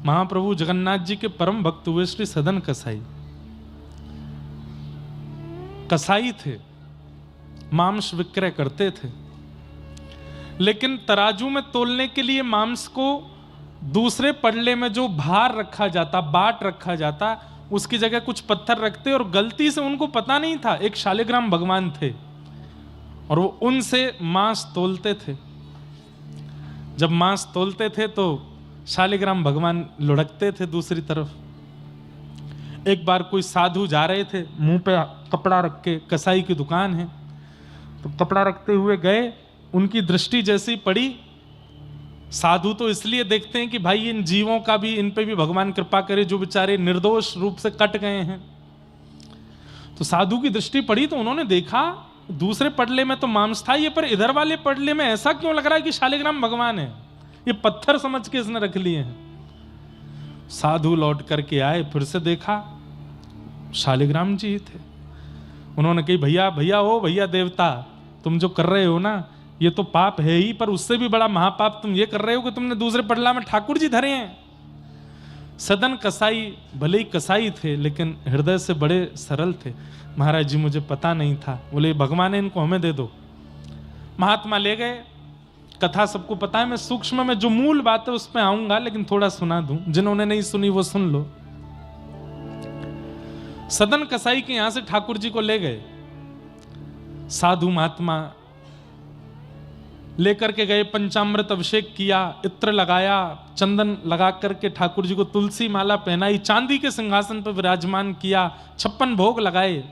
महाप्रभु जगन्नाथ जी के परम भक्त हुए श्री सदन कसाई। कसाई थे, मांस विक्रय करते थे, लेकिन तराजू में तोलने के लिए मांस को दूसरे पड़ले में जो भार रखा जाता, बाट रखा जाता, उसकी जगह कुछ पत्थर रखते, और गलती से उनको पता नहीं था एक शालिग्राम भगवान थे और वो उनसे मांस तोलते थे। जब मांस तोलते थे तो शालिग्राम भगवान लुढ़कते थे दूसरी तरफ। एक बार कोई साधु जा रहे थे, मुंह पे कपड़ा रख के, कसाई की दुकान है, तो कपड़ा रखते हुए गए, उनकी दृष्टि जैसी पड़ी, साधु तो इसलिए देखते हैं कि भाई इन जीवों का भी, इन पे भी भगवान कृपा करे जो बेचारे निर्दोष रूप से कट गए हैं। तो साधु की दृष्टि पड़ी तो उन्होंने देखा दूसरे पडले में तो मांस था, ये पर इधर वाले पडले में ऐसा क्यों लग रहा है कि शालिग्राम भगवान है, ये पत्थर समझ के इसने रख लिए हैं। साधु लौट करके आए, फिर से देखा शालिग्राम जी थे। उन्होंने कही भैया भैया, ओ भैया देवता, तुम जो कर रहे हो ना ये तो पाप है ही, पर उससे भी बड़ा महापाप तुम ये कर रहे हो कि तुमने दूसरे पडला में ठाकुर जी धरे हैं। सदन कसाई भले ही कसाई थे लेकिन हृदय से बड़े सरल थे। महाराज जी मुझे पता नहीं था। बोले भगवान इनको हमें दे दो। महात्मा ले गए। कथा सबको पता है, मैं सूक्ष्म में जो मूल बात है उस पर आऊंगा, लेकिन थोड़ा सुना दूं, जिन्होंने नहीं सुनी वो सुन लो। सदन कसाई के यहां से ठाकुर जी को ले गए। साधु महात्मा लेकर के गए, पंचामृत अभिषेक किया, इत्र लगाया, चंदन लगा करके ठाकुर जी को तुलसी माला पहनाई, चांदी के सिंहासन पर विराजमान किया, 56 भोग लगाए।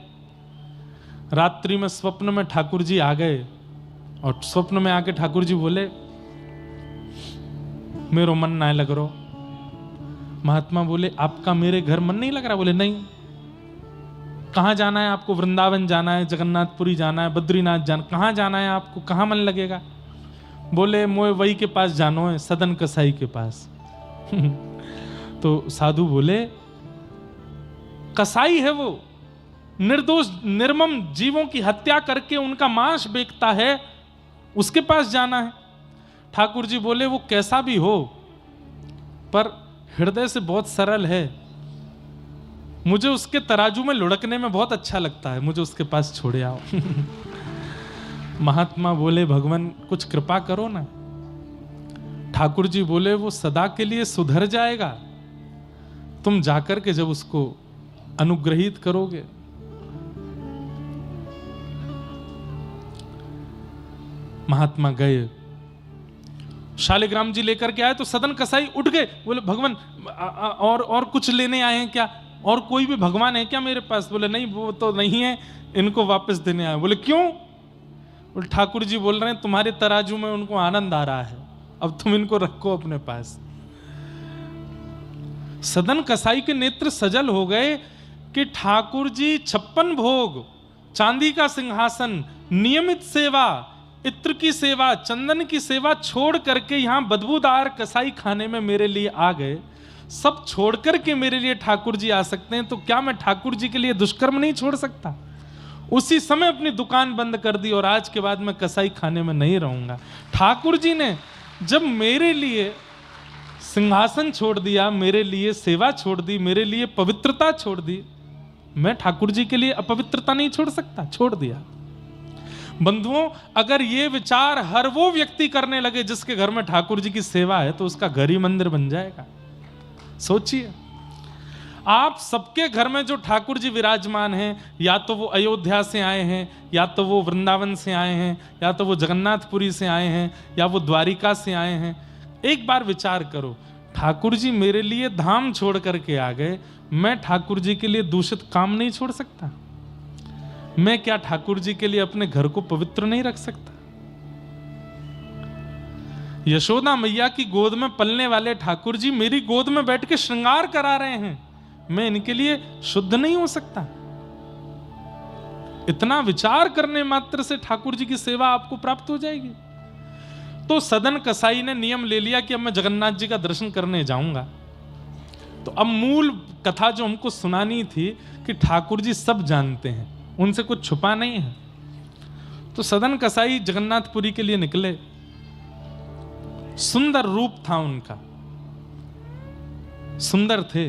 रात्रि में स्वप्न में ठाकुर जी आ गए और स्वप्न में आके ठाकुर जी बोले मेरो मन ना लग रहा। महात्मा बोले आपका मेरे घर मन नहीं लग रहा? बोले नहीं। कहाँ जाना है आपको? वृंदावन जाना है, जगन्नाथपुरी जाना है, बद्रीनाथ जाना, कहाँ जाना है आपको? कहाँ मन लगेगा? बोले मोए वही के पास जानो है, सदन कसाई के पास। तो साधु बोले कसाई है वो, निर्दोष निर्मम जीवों की हत्या करके उनका मांस बेचता है, उसके पास जाना है। ठाकुर जी बोले वो कैसा भी हो पर हृदय से बहुत सरल है, मुझे उसके तराजू में लुढ़कने में बहुत अच्छा लगता है, मुझे उसके पास छोड़े आओ। महात्मा बोले भगवान कुछ कृपा करो ना। ठाकुर जी बोले वो सदा के लिए सुधर जाएगा, तुम जाकर के जब उसको अनुग्रहित करोगे। महात्मा गए, शालिग्राम जी लेकर के आए तो सदन कसाई उठ गए। बोले भगवान और कुछ लेने आए हैं क्या? और कोई भी भगवान है क्या मेरे पास? बोले नहीं वो तो नहीं है, इनको वापस देने आए। बोले क्यों? बोले ठाकुर जी बोल रहे हैं तुम्हारे तराजू में उनको आनंद आ रहा है, अब तुम इनको रखो अपने पास। सदन कसाई के नेत्र सजल हो गए कि ठाकुर जी 56 भोग, चांदी का सिंहासन, नियमित सेवा, इत्र की सेवा, चंदन की सेवा छोड़ करके यहां बदबूदार कसाई खाने में मेरे लिए आ गए। सब छोड़ करके मेरे लिए ठाकुर जी आ सकते हैं, तो क्या मैं ठाकुर जी के लिए दुष्कर्म नहीं छोड़ सकता? उसी समय अपनी दुकान बंद कर दी और आज के बाद मैं कसाई खाने में नहीं रहूंगा। ठाकुर जी ने जब मेरे लिए सिंहासन छोड़ दिया, मेरे लिए सेवा छोड़ दी, मेरे लिए पवित्रता छोड़ दी, मैं ठाकुर जी के लिए अपवित्रता नहीं छोड़ सकता, छोड़ दिया। बंधुओं, अगर ये विचार हर वो व्यक्ति करने लगे जिसके घर में ठाकुर जी की सेवा है, तो उसका घर ही मंदिर बन जाएगा। सोचिए, आप सबके घर में जो ठाकुर जी विराजमान हैं, या तो वो अयोध्या से आए हैं, या तो वो वृंदावन से आए हैं, या तो वो जगन्नाथपुरी से आए हैं, या वो द्वारिका से आए हैं। एक बार विचार करो, ठाकुर जी मेरे लिए धाम छोड़ करके आ गए, मैं ठाकुर जी के लिए दूषित काम नहीं छोड़ सकता? मैं क्या ठाकुर जी के लिए अपने घर को पवित्र नहीं रख सकता? यशोदा मैया की गोद में पलने वाले ठाकुर जी मेरी गोद में बैठ के श्रृंगार करा रहे हैं, मैं इनके लिए शुद्ध नहीं हो सकता? इतना विचार करने मात्र से ठाकुर जी की सेवा आपको प्राप्त हो जाएगी। तो सदन कसाई ने नियम ले लिया कि अब मैं जगन्नाथ जी का दर्शन करने जाऊंगा। तो अब मूल कथा जो हमको सुनानी थी कि ठाकुर जी सब जानते हैं, उनसे कुछ छुपा नहीं है। तो सदन कसाई जगन्नाथपुरी के लिए निकले। सुंदर रूप था उनका, सुंदर थे।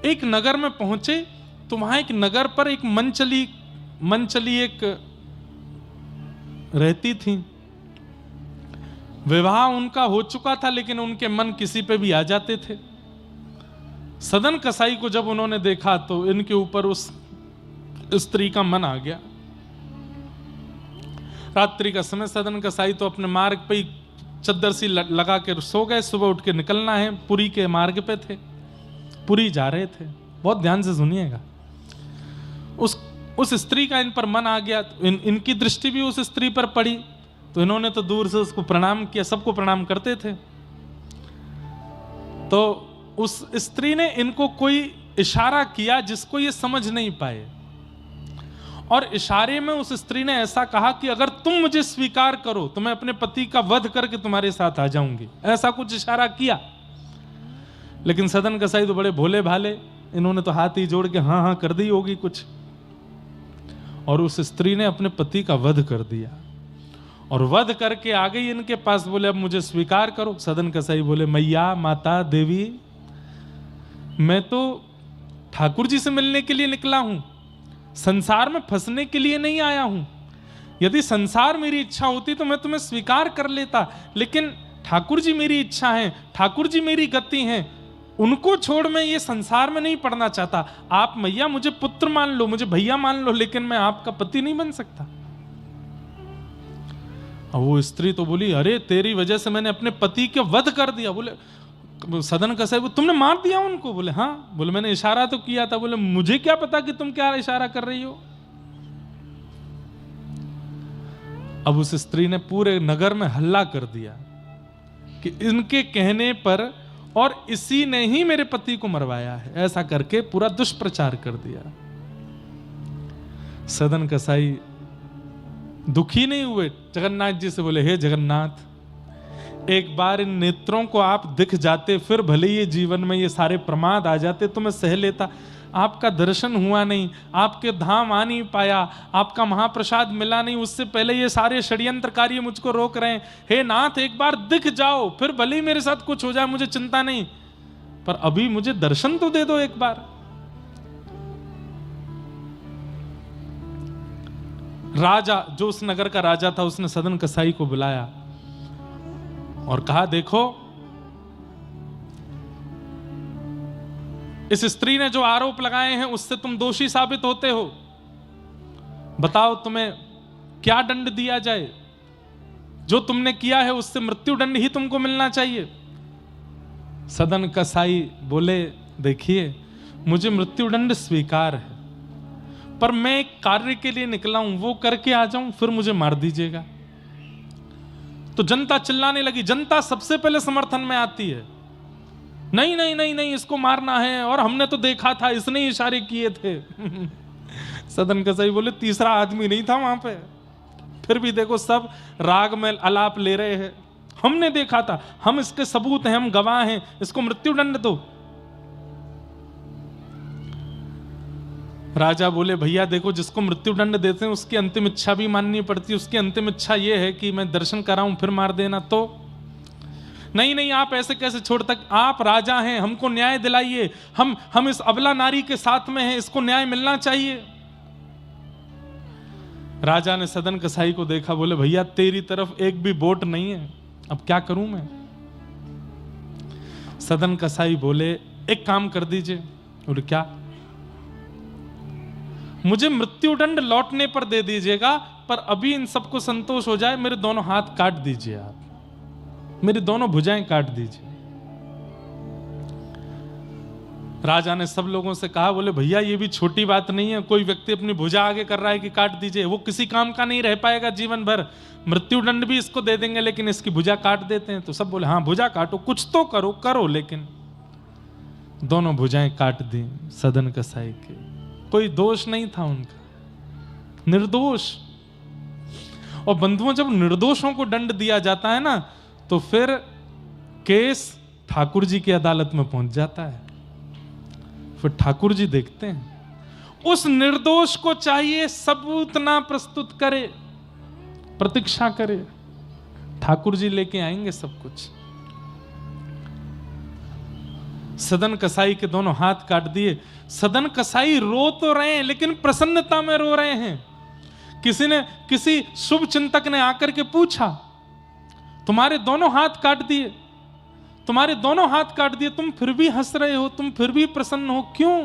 एक नगर में पहुंचे तो वहां एक नगर पर एक मनचली एक रहती थी। विवाह उनका हो चुका था, लेकिन उनके मन किसी पे भी आ जाते थे। सदन कसाई को जब उन्होंने देखा तो इनके ऊपर उस स्त्री का मन आ गया। रात्रि का समय, सदन कसाई तो अपने मार्ग पे ही चद्दर सी लगा के सो गए। सुबह उठ के निकलना है, पुरी के मार्ग पे थे, पुरी जा रहे थे। बहुत ध्यान से सुनिएगा। उस स्त्री का इन पर मन आ गया, इनकी दृष्टि भी उस स्त्री पर पड़ी, तो इन्होंने तो दूर से उसको प्रणाम किया। सबको प्रणाम करते थे। तो उस स्त्री ने इनको कोई इशारा किया जिसको ये समझ नहीं पाए, और इशारे में उस स्त्री ने ऐसा कहा कि अगर तुम मुझे स्वीकार करो तो मैं अपने पति का वध करके तुम्हारे साथ आ जाऊंगी। ऐसा कुछ इशारा किया। लेकिन सदन कसाई तो बड़े भोले भाले, इन्होंने तो हाथ ही जोड़ के हाँ हाँ कर दी होगी कुछ, और उस स्त्री ने अपने पति का वध कर दिया। और वध करके आ गई इनके पास, बोले अब मुझे स्वीकार करो। सदन कसाई बोले मैया, माता, देवी, मैं तो ठाकुर जी से मिलने के लिए निकला हूं, संसार में फंसने के लिए नहीं आया हूं। यदि संसार मेरी इच्छा होती तो मैं तुम्हें स्वीकार कर लेता, लेकिन ठाकुर जी मेरी इच्छा है, ठाकुर जी मेरी गति है, उनको छोड़ मैं ये संसार में नहीं पड़ना चाहता। आप मैया मुझे पुत्र मान लो, मुझे भैया मान लो, लेकिन मैं आपका पति नहीं बन सकता। अब वो स्त्री तो बोली, अरे तेरी वजह से मैंने अपने पति के वध कर दिया। बोले सदन कसाई, तुमने मार दिया उनको? बोले हाँ। बोले मैंने इशारा तो किया था। बोले मुझे क्या पता कि तुम क्या इशारा कर रही हो। अब उस स्त्री ने पूरे नगर में हल्ला कर दिया कि इनके कहने पर और इसी ने ही मेरे पति को मरवाया है, ऐसा करके पूरा दुष्प्रचार कर दिया। सदन कसाई दुखी नहीं हुए, जगन्नाथ जी से बोले हे जगन्नाथ, एक बार इन नेत्रों को आप दिख जाते, फिर भले ये जीवन में ये सारे प्रमाद आ जाते तो मैं सह लेता। आपका दर्शन हुआ नहीं, आपके धाम आ नहीं पाया, आपका महाप्रसाद मिला नहीं, उससे पहले ये सारे षड्यंत्रकारी मुझको रोक रहे हैं। हे नाथ, एक बार दिख जाओ, फिर भले ही मेरे साथ कुछ हो जाए, मुझे चिंता नहीं, पर अभी मुझे दर्शन तो दे दो एक बार। राजा, जो उस नगर का राजा था, उसने सदन कसाई को बुलाया और कहा देखो, इस स्त्री ने जो आरोप लगाए हैं उससे तुम दोषी साबित होते हो। बताओ तुम्हें क्या दंड दिया जाए। जो तुमने किया है उससे मृत्युदंड ही तुमको मिलना चाहिए। सदन कसाई बोले देखिए, मुझे मृत्युदंड स्वीकार है, पर मैं एक कार्य के लिए निकला हूं, वो करके आ जाऊं, फिर मुझे मार दीजिएगा। तो जनता चिल्लाने लगी। जनता सबसे पहले समर्थन में आती है, नहीं नहीं नहीं नहीं, इसको मारना है, और हमने तो देखा था, इसने इशारे किए थे। सदन कसाई बोले तीसरा आदमी नहीं था वहां पे, फिर भी देखो सब राग में आलाप ले रहे हैं, हमने देखा था, हम इसके सबूत हैं, हम गवाह हैं, इसको मृत्युदंड दो। राजा बोले भैया देखो, जिसको मृत्युदंड देते हैं उसकी अंतिम इच्छा भी माननी पड़ती है। उसकी अंतिम इच्छा यह है कि मैं दर्शन कराऊं फिर मार देना, तो नहीं नहीं, आप ऐसे कैसे छोड़ तक, आप राजा हैं, हमको न्याय दिलाइए, हम इस अबला नारी के साथ में हैं, इसको न्याय मिलना चाहिए। राजा ने सदन कसाई को देखा, बोले भैया तेरी तरफ एक भी वोट नहीं है, अब क्या करूं मैं। सदन कसाई बोले एक काम कर दीजिए। बोले क्या? मुझे मृत्युदंड लौटने पर दे दीजिएगा, पर अभी इन सबको संतोष हो जाए, मेरे दोनों हाथ काट दीजिए, आप मेरी दोनों भुजाएं काट दीजिए। राजा ने सब लोगों से कहा, बोले भैया ये भी छोटी बात नहीं है, कोई व्यक्ति अपनी भुजा आगे कर रहा है कि काट दीजिए, वो किसी काम का नहीं रह पाएगा जीवन भर, मृत्युदंड भी इसको दे देंगे, लेकिन इसकी भुजा काट देते हैं। तो सब बोले हाँ भुजा काटो, कुछ तो करो करो, लेकिन दोनों भुजाएं काट दी सदन कसाई के। कोई दोष नहीं था उनका, निर्दोष। और बंधुओं, जब निर्दोषों को दंड दिया जाता है ना, तो फिर केस ठाकुर जी की अदालत में पहुंच जाता है, फिर ठाकुर जी देखते हैं। उस निर्दोष को चाहिए सबूत ना प्रस्तुत करे, प्रतीक्षा करे, ठाकुर जी लेके आएंगे सब कुछ। सदन कसाई के दोनों हाथ काट दिए। सदन कसाई रो तो रहे हैं लेकिन प्रसन्नता में रो रहे हैं। किसी शुभ चिंतक ने आकर के पूछा, तुम्हारे दोनों हाथ काट दिए, तुम्हारे दोनों हाथ काट दिए, तुम फिर भी हंस रहे हो, तुम फिर भी प्रसन्न हो, क्यों?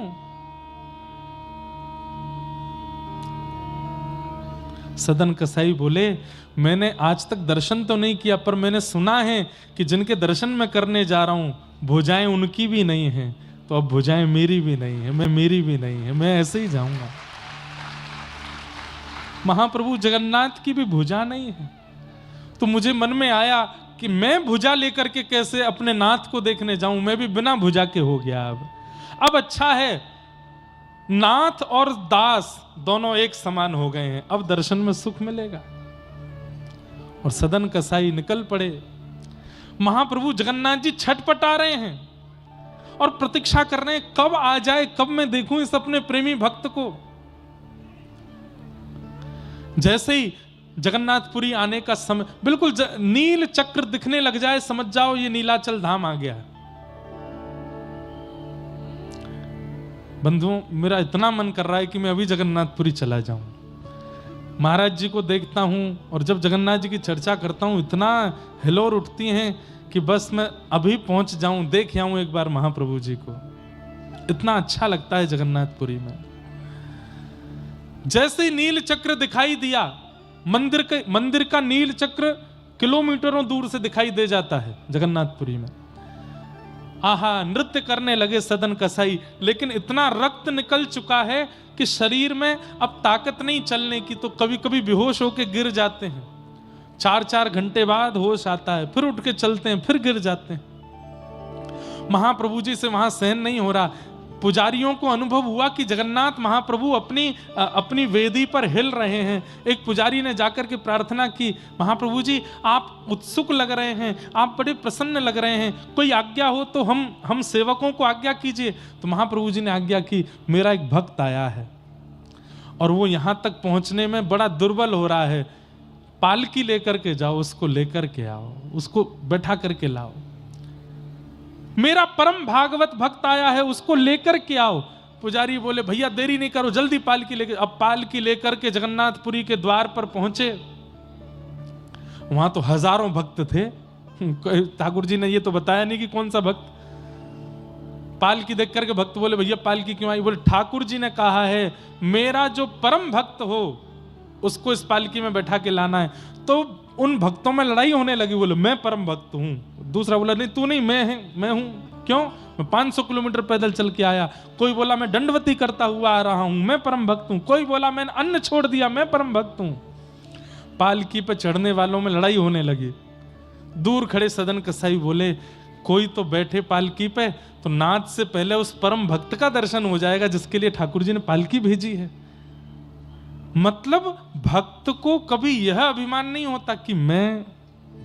सदन कसाई बोले, मैंने आज तक दर्शन तो नहीं किया, पर मैंने सुना है कि जिनके दर्शन मैं करने जा रहा हूं भुजाएं उनकी भी नहीं है, तो अब भुजाएं मेरी भी नहीं है, मेरी भी नहीं है, मैं ऐसे ही जाऊंगा। महाप्रभु जगन्नाथ की भी भुजा नहीं है। तो मुझे मन में आया कि मैं भुजा लेकर के कैसे अपने नाथ को देखने जाऊं, मैं भी बिना भुजा के हो गया। अब अच्छा है, नाथ और दास दोनों एक समान हो गए हैं, अब दर्शन में सुख मिलेगा। और सदन कसाई निकल पड़े। महाप्रभु जगन्नाथ जी छटपटा रहे हैं और प्रतीक्षा कर रहे हैं, कब आ जाए, कब मैं देखूं इस अपने प्रेमी भक्त को। जैसे ही जगन्नाथपुरी आने का समय, बिल्कुल नील चक्र दिखने लग जाए, समझ जाओ ये नीलाचल धाम आ गया। बंधुओं, मेरा इतना मन कर रहा है कि मैं अभी जगन्नाथपुरी चला जाऊं, महाराज जी को देखता हूं, और जब जगन्नाथ जी की चर्चा करता हूं इतना हिलोर उठती हैं कि बस मैं अभी पहुंच जाऊं, देख आऊं एक बार महाप्रभु जी को। इतना अच्छा लगता है जगन्नाथपुरी में। जैसे ही नील चक्र दिखाई दिया, मंदिर का नील चक्र किलोमीटरों दूर से दिखाई दे जाता है जगन्नाथपुरी में। आहा, नृत्य करने लगे सदन कसाई, लेकिन इतना रक्त निकल चुका है कि शरीर में अब ताकत नहीं चलने की, तो कभी कभी बेहोश होकर गिर जाते हैं। 4-4 घंटे बाद होश आता है, फिर उठ के चलते हैं, फिर गिर जाते हैं। महाप्रभु जी से वहां सहन नहीं हो रहा। पुजारियों को अनुभव हुआ कि जगन्नाथ महाप्रभु अपनी वेदी पर हिल रहे हैं। एक पुजारी ने जाकर के प्रार्थना की, महाप्रभु जी आप उत्सुक लग रहे हैं, आप बड़े प्रसन्न लग रहे हैं, कोई आज्ञा हो तो हम सेवकों को आज्ञा कीजिए। तो महाप्रभु जी ने आज्ञा की, मेरा एक भक्त आया है और वो यहाँ तक पहुँचने में बड़ा दुर्बल हो रहा है, पालकी लेकर के जाओ, उसको लेकर के आओ, उसको बैठा करके लाओ। मेरा परम भागवत भक्त आया है, उसको लेकर के आओ। पुजारी बोले, भैया देरी नहीं करो, जल्दी पालकी लेकर। अब पालकी लेकर के जगन्नाथपुरी के द्वार पर पहुंचे। वहां तो हजारों भक्त थे। ठाकुर जी ने ये तो बताया नहीं कि कौन सा भक्त। पालकी देख करके भक्त बोले, भैया पालकी क्यों आई? बोले, ठाकुर जी ने कहा है मेरा जो परम भक्त हो उसको इस पालकी में बैठा के लाना है। तो उन भक्तों में लड़ाई होने लगी। बोले, मैं परम भक्त हूं। दूसरा बोला, नहीं तू नहीं, मैं हूं। क्यों? मैं 500 किलोमीटर पैदल चल के आया। कोई बोला, मैं दंडवती करता हुआ आ रहा हूं, मैं परम भक्त हूं। कोई बोला, मैंने अन्न छोड़ दिया, मैं परम भक्त हूं। पालकी पे चढ़ने वालों में लड़ाई होने लगी। दूर खड़े सदन कसाई बोले, कोई तो बैठे पालकी पे, तो नाथ से पहले उस परम भक्त का दर्शन हो जाएगा जिसके लिए ठाकुर जी ने पालकी भेजी है। मतलब भक्त को कभी यह अभिमान नहीं होता कि मैं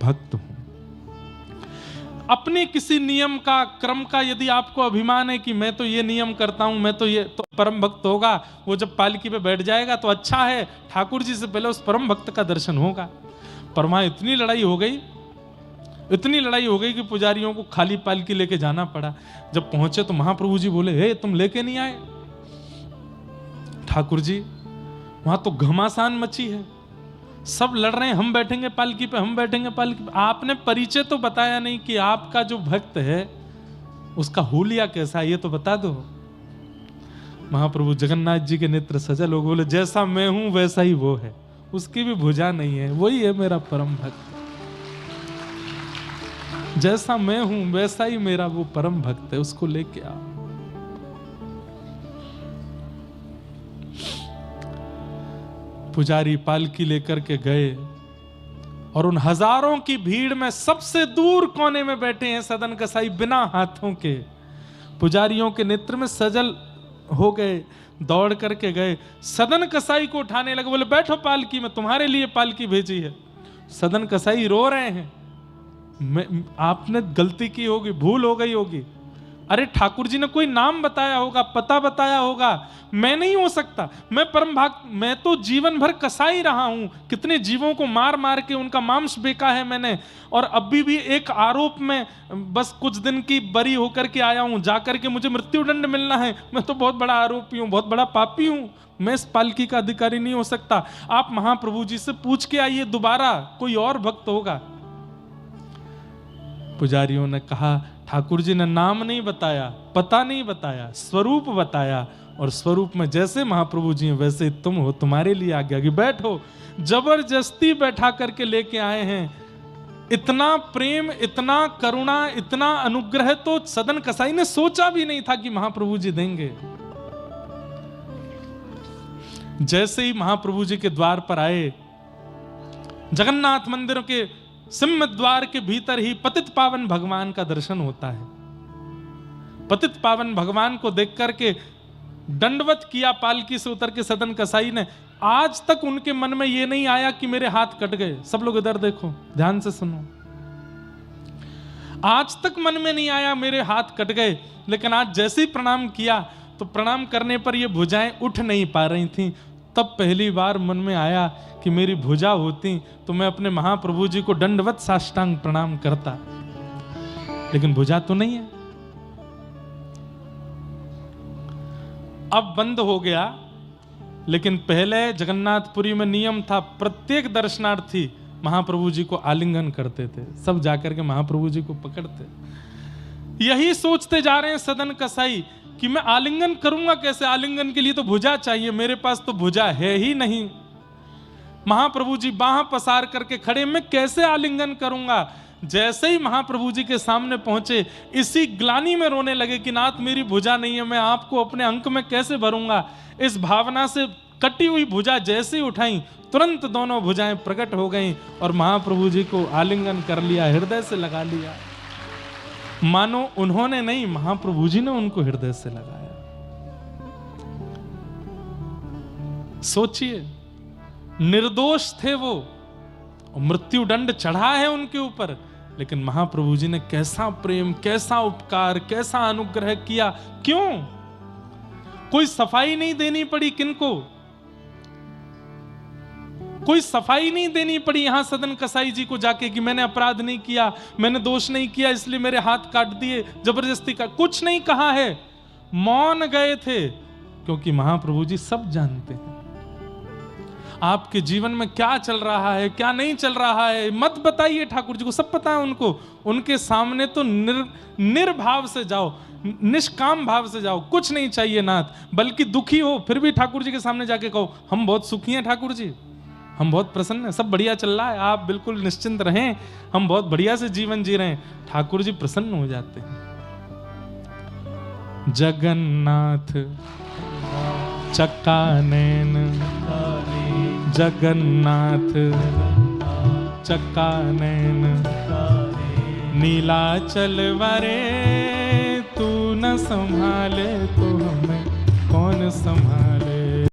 भक्त हूं। अपने किसी नियम का, क्रम का यदि आपको अभिमान है कि मैं तो ये नियम करता हूं, मैं तो ये, तो परम भक्त होगा। वो जब पालकी पे बैठ जाएगा तो अच्छा है, ठाकुर जी से पहले उस परम भक्त का दर्शन होगा। पर वहां इतनी लड़ाई हो गई कि पुजारियों को खाली पालकी लेके जाना पड़ा। जब पहुंचे तो महाप्रभु जी बोले, हे तुम लेके नहीं आए? ठाकुर जी, वहां तो घमासान मची है, सब लड़ रहे हैं, हम बैठेंगे पालकी पे, हम बैठेंगे पालकी पे। आपने परिचय तो बताया नहीं कि आपका जो भक्त है उसका हुलिया कैसा है, ये तो बता दो। महाप्रभु जगन्नाथ जी के नेत्र सजल हो, बोले, जैसा मैं हूं वैसा ही वो है, उसकी भी भुजा नहीं है, वही है मेरा परम भक्त। जैसा मैं हूं वैसा ही मेरा वो परम भक्त है, उसको लेके आओ। पुजारी पालकी लेकर के गए और उन हजारों की भीड़ में सबसे दूर कोने में बैठे हैं सदन कसाई, बिना हाथों के। पुजारियों के नेत्र में सजल हो गए, दौड़ करके गए, सदन कसाई को उठाने लगे। बोले, बैठो पालकी में, तुम्हारे लिए पालकी भेजी है। सदन कसाई रो रहे हैं, आपने गलती की होगी, भूल हो गई होगी, अरे ठाकुर जी ने कोई नाम बताया होगा, पता बताया होगा, मैं नहीं हो सकता। मैं परम भक्त, मैं तो जीवन भर कसाई रहा हूं, कितने जीवों को मार मार के उनका मांस बेका है मैंने, और अभी भी एक आरोप में बस कुछ दिन की बरी होकर के आया हूं, जाकर के मुझे मृत्युदंड मिलना है। मैं तो बहुत बड़ा आरोपी हूं, बहुत बड़ा पापी हूं, मैं इस पालकी का अधिकारी नहीं हो सकता। आप महाप्रभु जी से पूछ के आइए, दोबारा कोई और भक्त होगा। पुजारियों ने कहा, ठाकुर जी ने नाम नहीं बताया, पता नहीं बताया, स्वरूप बताया, और स्वरूप में जैसे महाप्रभु जी हैं वैसे तुम हो, तुम्हारे लिए आ गया कि बैठो। जबरदस्ती बैठा करके लेके आए हैं। इतना प्रेम, इतना करुणा, इतना अनुग्रह तो सदन कसाई ने सोचा भी नहीं था कि महाप्रभु जी देंगे। जैसे ही महाप्रभु जी के द्वार पर आए, जगन्नाथ मंदिर के सिंह द्वार के भीतर ही पतित पावन भगवान का दर्शन होता है। पतित पावन भगवान को देख करके दंडवत किया पालकी से उतर के सदन कसाई ने। आज तक उनके मन में यह नहीं आया कि मेरे हाथ कट गए। सब लोग इधर देखो, ध्यान से सुनो। आज तक मन में नहीं आया मेरे हाथ कट गए, लेकिन आज जैसे ही प्रणाम किया तो प्रणाम करने पर ये भुजाएं उठ नहीं पा रही थीं। तब पहली बार मन में आया कि मेरी भुजा होती तो मैं अपने महाप्रभु जी को दंडवत साष्टांग प्रणाम करता, लेकिन भुजा तो नहीं है। अब बंद हो गया, लेकिन पहले जगन्नाथपुरी में नियम था, प्रत्येक दर्शनार्थी महाप्रभु जी को आलिंगन करते थे। सब जाकर के महाप्रभु जी को पकड़ते। यही सोचते जा रहे हैं सदन कसाई कि मैं आलिंगन करूंगा कैसे, आलिंगन के लिए तो भुजा चाहिए, मेरे पास तो भुजा है ही नहीं। महाप्रभु जी बाह पसार करके खड़े, मैं कैसे आलिंगन करूंगा। जैसे ही महाप्रभु जी के सामने पहुंचे, इसी ग्लानि में रोने लगे कि नाथ मेरी भुजा नहीं है, मैं आपको अपने अंक में कैसे भरूंगा। इस भावना से कटी हुई भुजा जैसे ही उठाई, तुरंत दोनों भुजाएं प्रकट हो गईं और महाप्रभु जी को आलिंगन कर लिया, हृदय से लगा लिया। मानो उन्होंने नहीं, महाप्रभु जी ने उनको हृदय से लगाया। सोचिए, निर्दोष थे वो, मृत्यु दंड चढ़ा है उनके ऊपर, लेकिन महाप्रभु जी ने कैसा प्रेम, कैसा उपकार, कैसा अनुग्रह किया। क्यों? कोई सफाई नहीं देनी पड़ी किनको, कोई सफाई नहीं देनी पड़ी यहां सदन कसाई जी को जाके कि मैंने अपराध नहीं किया, मैंने दोष नहीं किया, इसलिए मेरे हाथ काट दिए, जबरदस्ती का कुछ नहीं कहा है। मौन गए थे, क्योंकि महाप्रभु जी सब जानते हैं आपके जीवन में क्या चल रहा है, क्या नहीं चल रहा है। मत बताइए, ठाकुर जी को सब पता है उनको। उनके सामने तो निर्भाव से जाओ, निष्काम भाव से जाओ, कुछ नहीं चाहिए नाथ। बल्कि दुखी हो फिर भी ठाकुर जी के सामने जाके कहो, हम बहुत सुखी हैं ठाकुर जी, हम बहुत प्रसन्न हैं, सब बढ़िया चल रहा है, आप बिल्कुल निश्चिंत रहें, हम बहुत बढ़िया से जीवन जी रहे हैं। ठाकुर जी प्रसन्न हो जाते हैं। जगन्नाथ चक्कानैन, जगन्नाथ चक्कानैन, नीलाचल वरे तू न संभाले तो हमें कौन संभाले।